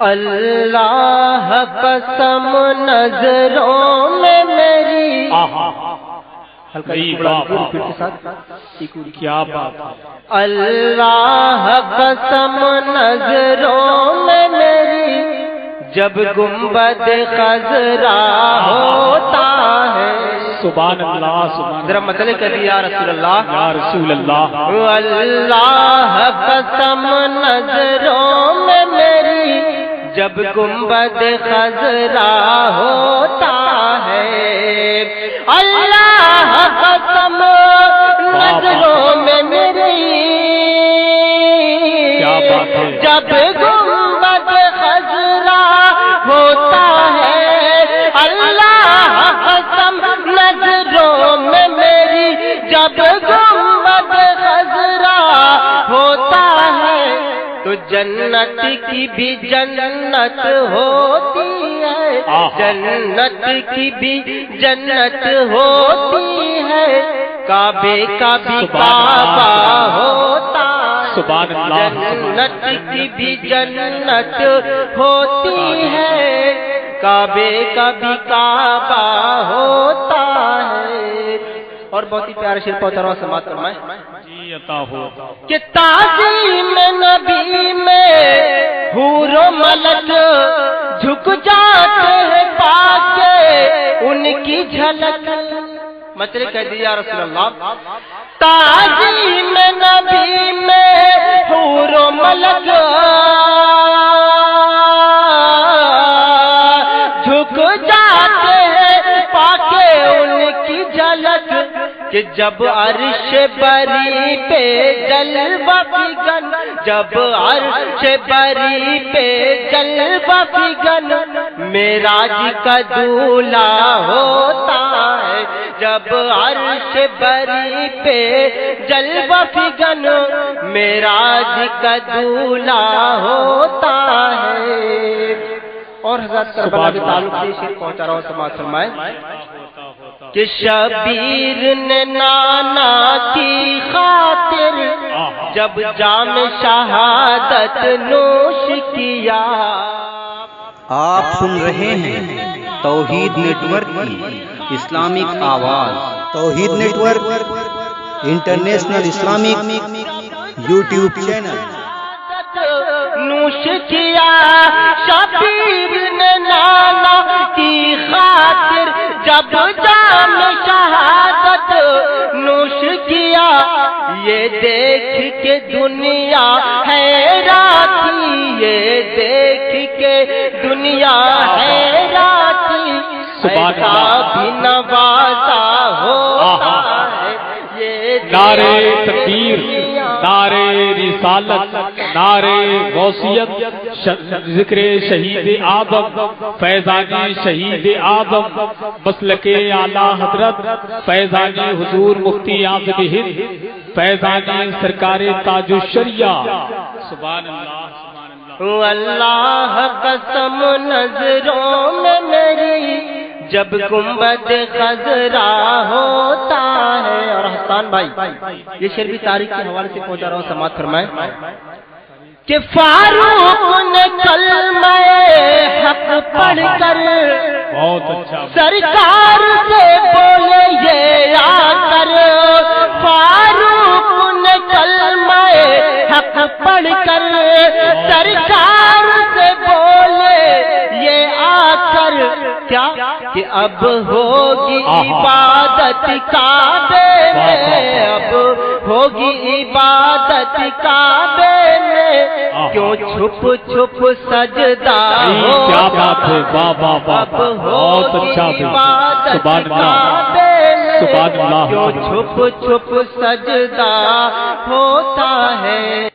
اللہ قسم نظروں میں میری کیا بات ہے. اللہ قسم نظروں میں میری جب گنبد خضرا ہوتا ہے. سبحان اللہ سبحان ذرا مطلع کر یا رسول اللہ یا رسول اللہ. اللہ قسم نظروں میں میری جب گنبد خضرا ہوتا ہے. اللہ قسم نظروں میں میری کیا بات ہے. جب گنبد خضرا ہوتا ہے. اللہ قسم نظروں میں میری جب گنبد خضرا ہوتا ہے تو جنت کی بھی جنت ہوتی ہے. جنت کی بھی جنت ہوتی ہے. کعبے کا بھی کعبہ ہوتا ہے. سبحان اللہ. جنت کی بھی جنت ہوتی ہے. کعبے کا بھی کعبہ ہوتا ہے. اور بہت ہی پیارا شعر پہنچا رہا ہوں، سماعت فرمائیں. جی عطا ہو کہ تعظیم نبی میں حور و ملک جھک جاتے ہیں پاکے ان کی جھلک. مطلب کہہ دیا رسول اللہ. تعظیم نبی میں حور و ملک جھک جاتے ہیں پاکے ان کی جھلک. کہ جب عرش بری پہ جلوہ فگن، جب عرش بری پہ جلوہ فگن معراج کا دولہا ہوتا ہے. جب عرش بری پہ جلوہ فگن معراج کا دولہا ہوتا ہے. اور حضرت کربلا کے تعلق سے شعر پہنچا رہا ہوں، سماعت فرمائیں. کہ شبیر نے نانا کی خاطر جب جام شہادت نوش کیا. آپ سن رہے ہیں توحید نیٹ ورک کی اسلامک آواز. Tauheed network international Islamic YouTube channel. نوش کیا شبیر نے نانا کی خاطر جب جام شہادت نوش کیا. یہ دیکھ کے دنیا حیران تھی، یہ دیکھ کے دنیا حیران تھی. ایسا بھی نوازا ہوتا ہے. یہ نعرے تکبیر، نعرے رسالت، نعرے غوثیت، ذکر شہید آدم، فیضانی شہید آدم، مسلک اعلیٰ حضرت فیضانی حضور مفتی اعظم ہند، فیضانی سرکار تاج الشریعہ. سبحان اللہ سبحان اللہ. اللہ قسم نظروں میں میری جب گنبد خضرا ہوتا ہے. اور حسان بھائی یہ شعر بھی تاریخ کے حوالے سے پہنچا رہا ہوں، سماعت فرمائیں. کہ فاروق نے کلمہ حق پڑھ کر بہت اچھا سرکار سے بولے یہ آ کر. فاروق نے کلمہ حق پڑھ کر سرکار سے بولے یہ آ کر. کیا کہ اب ہوگی عبادت کعبے میں، اب ہوگی عبادت کعبے میں. کیوں چھپ چھپ سجدہ ہوگا. کیا بات ہے. واہ واہ واہ، بہت اچھا. سبحان اللہ سبحان اللہ. کیوں چھپ چھپ سجدہ ہوتا ہے.